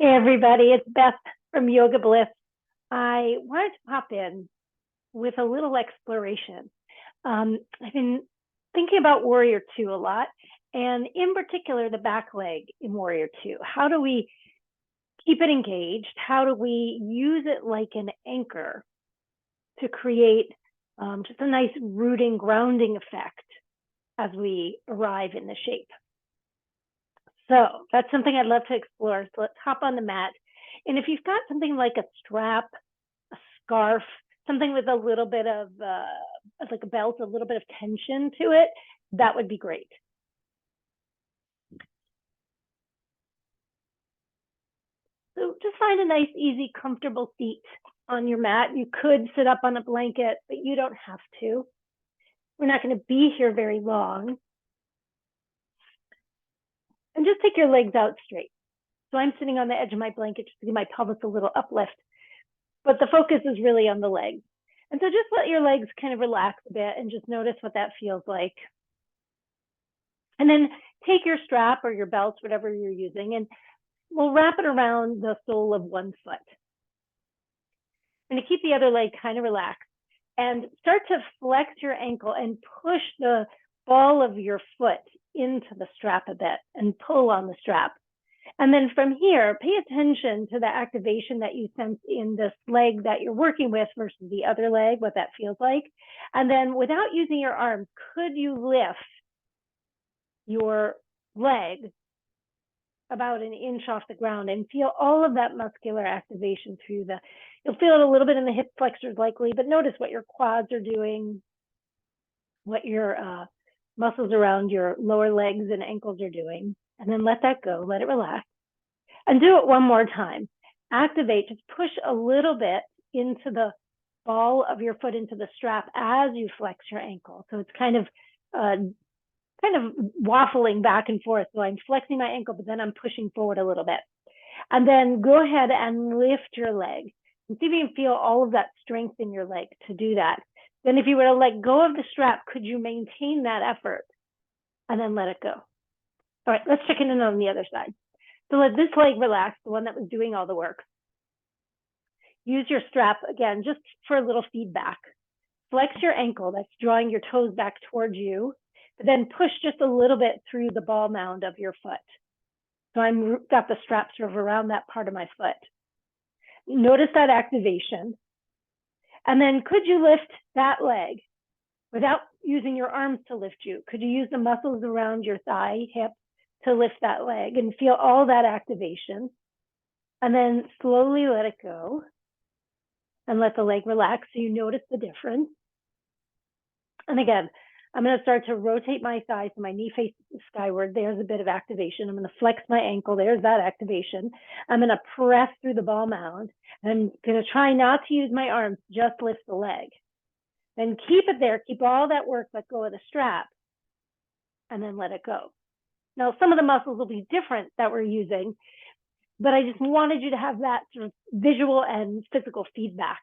Hey everybody, it's Beth from Yoga Bliss. I wanted to pop in with a little exploration. I've been thinking about Warrior Two a lot, and in particular the back leg in Warrior Two. How do we keep it engaged? How do we use it like an anchor to create just a nice rooting, grounding effect as we arrive in the shape? So that's something I'd love to explore. So let's hop on the mat. And if you've got something like a strap, a scarf, something with a little bit of like a belt, a little bit of tension to it, that would be great. So just find a nice, easy, comfortable seat on your mat. You could sit up on a blanket, but you don't have to. We're not going to be here very long. And just take your legs out straight. So I'm sitting on the edge of my blanket just to give my pelvis a little uplift. But the focus is really on the legs. And so just let your legs kind of relax a bit and just notice what that feels like. And then take your strap or your belts, whatever you're using, and we'll wrap it around the sole of one foot. I'm going to keep the other leg kind of relaxed and start to flex your ankle and push the ball of your foot into the strap a bit and pull on the strap. And then from here, pay attention to the activation that you sense in this leg that you're working with versus the other leg, what that feels like. And then without using your arms, could you lift your leg about an inch off the ground and feel all of that muscular activation through you'll feel it a little bit in the hip flexors likely, but notice what your quads are doing, what your muscles around your lower legs and ankles are doing. And then let that go, let it relax. And do it one more time. Activate, just push a little bit into the ball of your foot into the strap as you flex your ankle. So it's kind of waffling back and forth. So I'm flexing my ankle, but then I'm pushing forward a little bit. And then go ahead and lift your leg. And see if you can feel all of that strength in your leg to do that. Then if you were to let go of the strap, could you maintain that effort? And then let it go. All right, let's check in on the other side. So let this leg relax, the one that was doing all the work. Use your strap, again, just for a little feedback. Flex your ankle, that's drawing your toes back towards you, but then push just a little bit through the ball mound of your foot. So I've got the strap sort of around that part of my foot. Notice that activation. And then could you lift that leg without using your arms to lift you? Could you use the muscles around your thigh, hip, to lift that leg and feel all that activation, and then slowly let it go and let the leg relax so you notice the difference. And again, I'm going to start to rotate my thighs so my knee faces skyward. There's a bit of activation. I'm going to flex my ankle. There's that activation. I'm going to press through the ball mound. I'm going to try not to use my arms, just lift the leg. Then keep it there. Keep all that work, let go of the strap, and then let it go. Now, some of the muscles will be different that we're using, but I just wanted you to have that sort of visual and physical feedback.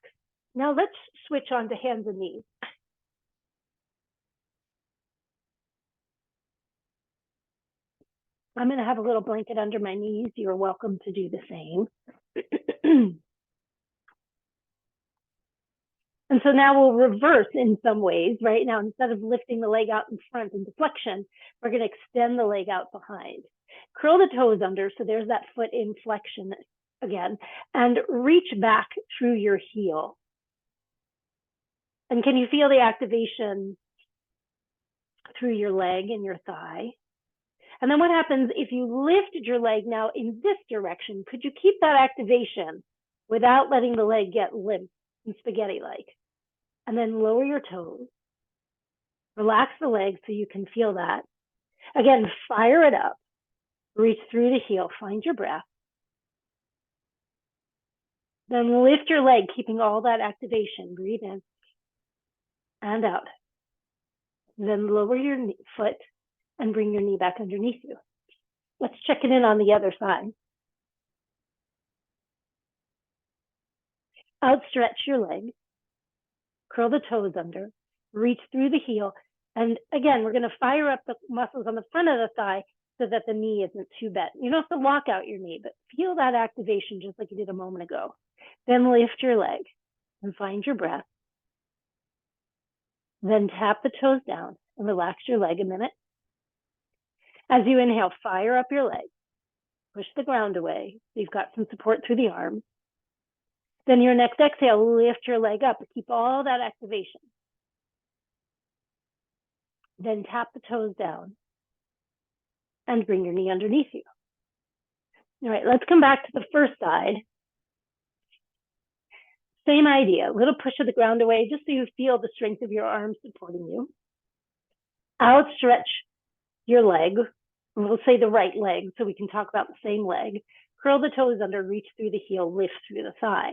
Now let's switch on to hands and knees. I'm going to have a little blanket under my knees. You're welcome to do the same. And so now we'll reverse in some ways, right? Now, instead of lifting the leg out in front into flexion, we're going to extend the leg out behind. Curl the toes under, so there's that foot in flexion again, and reach back through your heel. And can you feel the activation through your leg and your thigh? And then what happens if you lifted your leg now in this direction? Could you keep that activation without letting the leg get limp and spaghetti-like? And then lower your toes. Relax the leg so you can feel that. Again, fire it up. Reach through the heel. Find your breath. Then lift your leg, keeping all that activation. Breathe in and out. Then lower your foot and bring your knee back underneath you. Let's check it in on the other side. Outstretch your leg. Curl the toes under. Reach through the heel. And again, we're going to fire up the muscles on the front of the thigh so that the knee isn't too bent. You don't have to lock out your knee, but feel that activation just like you did a moment ago. Then lift your leg and find your breath. Then tap the toes down and relax your leg a minute. As you inhale, fire up your leg. Push the ground away so you've got some support through the arms. Then your next exhale, lift your leg up. Keep all that activation. Then tap the toes down and bring your knee underneath you. All right, let's come back to the first side. Same idea, a little push of the ground away just so you feel the strength of your arms supporting you. Outstretch your leg. We'll say the right leg so we can talk about the same leg. Curl the toes under, reach through the heel, lift through the thigh.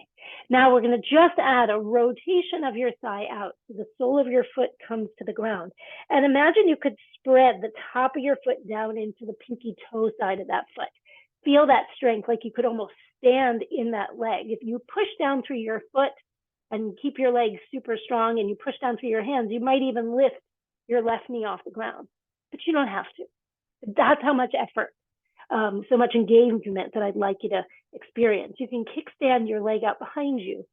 Now we're going to just add a rotation of your thigh out so the sole of your foot comes to the ground. And imagine you could spread the top of your foot down into the pinky toe side of that foot. Feel that strength like you could almost stand in that leg. If you push down through your foot and keep your legs super strong and you push down through your hands, you might even lift your left knee off the ground, but you don't have to. That's how much effort, so much engagement that I'd like you to experience. You can kickstand your leg out behind you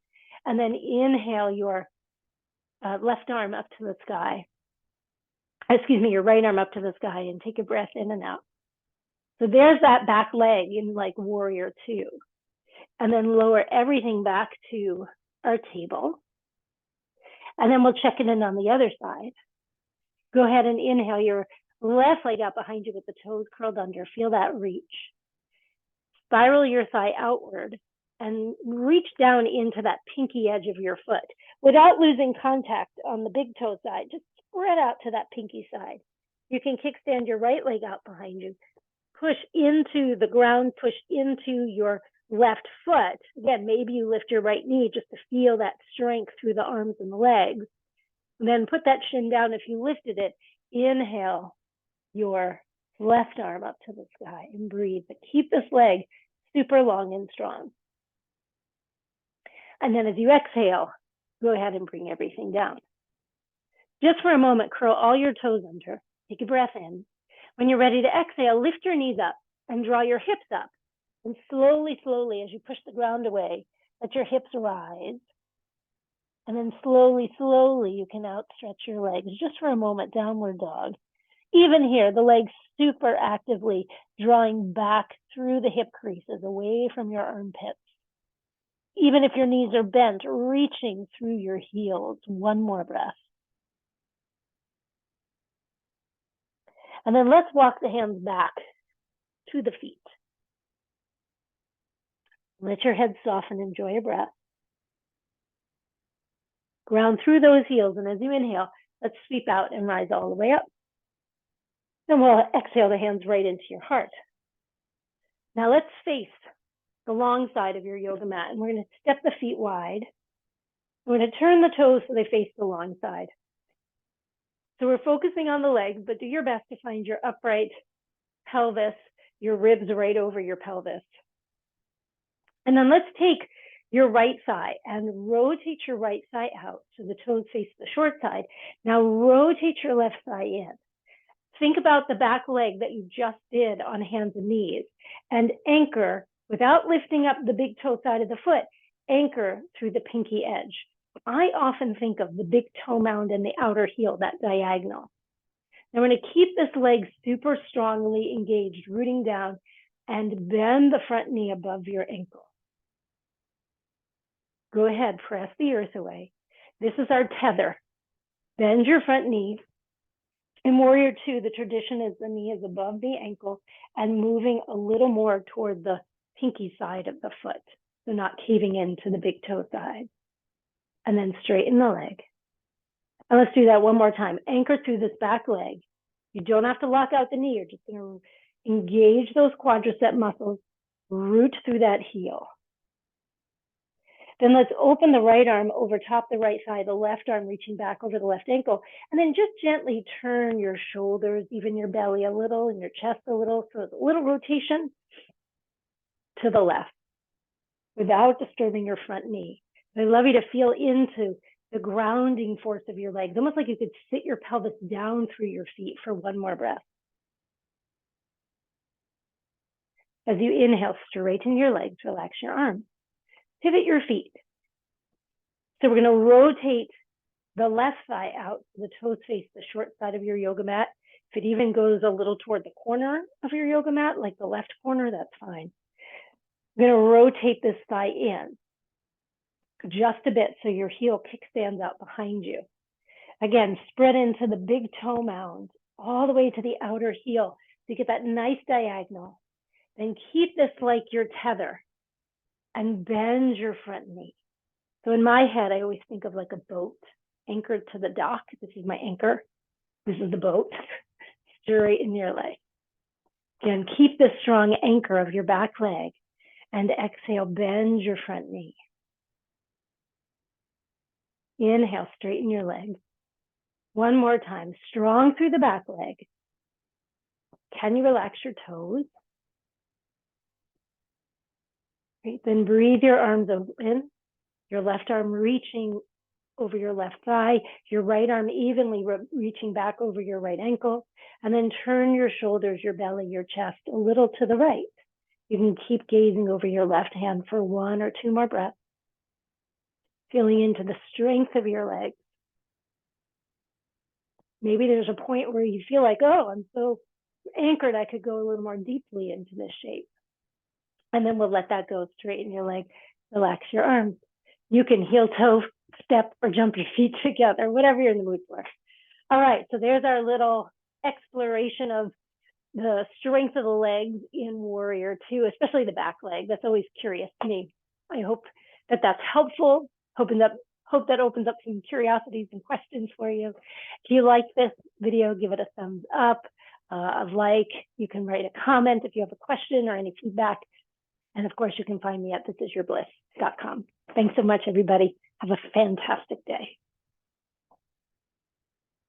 and then inhale your left arm up to the sky. Excuse me, your right arm up to the sky and take a breath in and out. So there's that back leg in like warrior two. And then lower everything back to our table. And then we'll check it in on the other side. Go ahead and inhale your left leg out behind you with the toes curled under. Feel that reach. Spiral your thigh outward and reach down into that pinky edge of your foot without losing contact on the big toe side. Just spread out to that pinky side. You can kickstand your right leg out behind you. Push into the ground, push into your left foot. Again, maybe you lift your right knee just to feel that strength through the arms and the legs. And then put that shin down if you lifted it. Inhale your left arm up to the sky and breathe. But keep this leg super long and strong. And then as you exhale, go ahead and bring everything down. Just for a moment, curl all your toes under. Take a breath in. When you're ready to exhale, lift your knees up and draw your hips up. And slowly, slowly, as you push the ground away, let your hips rise. And then slowly, slowly, you can outstretch your legs just for a moment, downward dog. Even here, the legs super actively drawing back through the hip creases, away from your armpits. Even if your knees are bent, reaching through your heels. One more breath. And then let's walk the hands back to the feet. Let your head soften, enjoy a breath. Ground through those heels, and as you inhale, let's sweep out and rise all the way up. Then we'll exhale the hands right into your heart. Now let's face the long side of your yoga mat, and we're going to step the feet wide. We're going to turn the toes so they face the long side. So we're focusing on the legs, but do your best to find your upright pelvis, your ribs right over your pelvis. And then let's take your right thigh and rotate your right thigh out so the toes face the short side. Now rotate your left thigh in. Think about the back leg that you just did on hands and knees and anchor without lifting up the big toe side of the foot, anchor through the pinky edge. I often think of the big toe mound and the outer heel, that diagonal. Now we're going to keep this leg super strongly engaged, rooting down, and bend the front knee above your ankle. Go ahead, press the earth away. This is our tether. Bend your front knee. In warrior two, the tradition is the knee is above the ankle and moving a little more toward the pinky side of the foot, so not caving into the big toe side. And then straighten the leg. And let's do that one more time. Anchor through this back leg. You don't have to lock out the knee. You're just going to engage those quadricep muscles, root through that heel. Then let's open the right arm over top the right thigh, the left arm reaching back over the left ankle, and then just gently turn your shoulders, even your belly a little, and your chest a little, so it's a little rotation to the left without disturbing your front knee. I'd love you to feel into the grounding force of your legs, almost like you could sit your pelvis down through your feet for one more breath. As you inhale, straighten your legs, relax your arms. Pivot your feet. So we're going to rotate the left thigh out so the toes face the short side of your yoga mat. If it even goes a little toward the corner of your yoga mat, like the left corner, that's fine. I'm going to rotate this thigh in just a bit so your heel kickstands out behind you. Again, spread into the big toe mound all the way to the outer heel so you get that nice diagonal. Then keep this like your tether and bend your front knee. So in my head, I always think of like a boat anchored to the dock. This is my anchor. This is the boat. Straighten your leg. Again, keep this strong anchor of your back leg and exhale, bend your front knee. Inhale, straighten your leg. One more time, strong through the back leg. Can you relax your toes? Great. Then breathe your arms open, your left arm reaching over your left thigh, your right arm evenly reaching back over your right ankle, and then turn your shoulders, your belly, your chest a little to the right. You can keep gazing over your left hand for 1 or 2 more breaths, feeling into the strength of your legs. Maybe there's a point where you feel like, oh, I'm so anchored, I could go a little more deeply into this shape. And then we'll let that go. Straighten your leg, relax your arms. You can heel toe step or jump your feet together, whatever you're in the mood for. All right, so there's our little exploration of the strength of the legs in Warrior 2, especially the back leg. That's always curious to me. I hope that that's helpful. Hope that opens up some curiosities and questions for you. If you like this video, give it a thumbs up, a like. You can write a comment if you have a question or any feedback. And of course, you can find me at thisisyourbliss.com. Thanks so much, everybody. Have a fantastic day.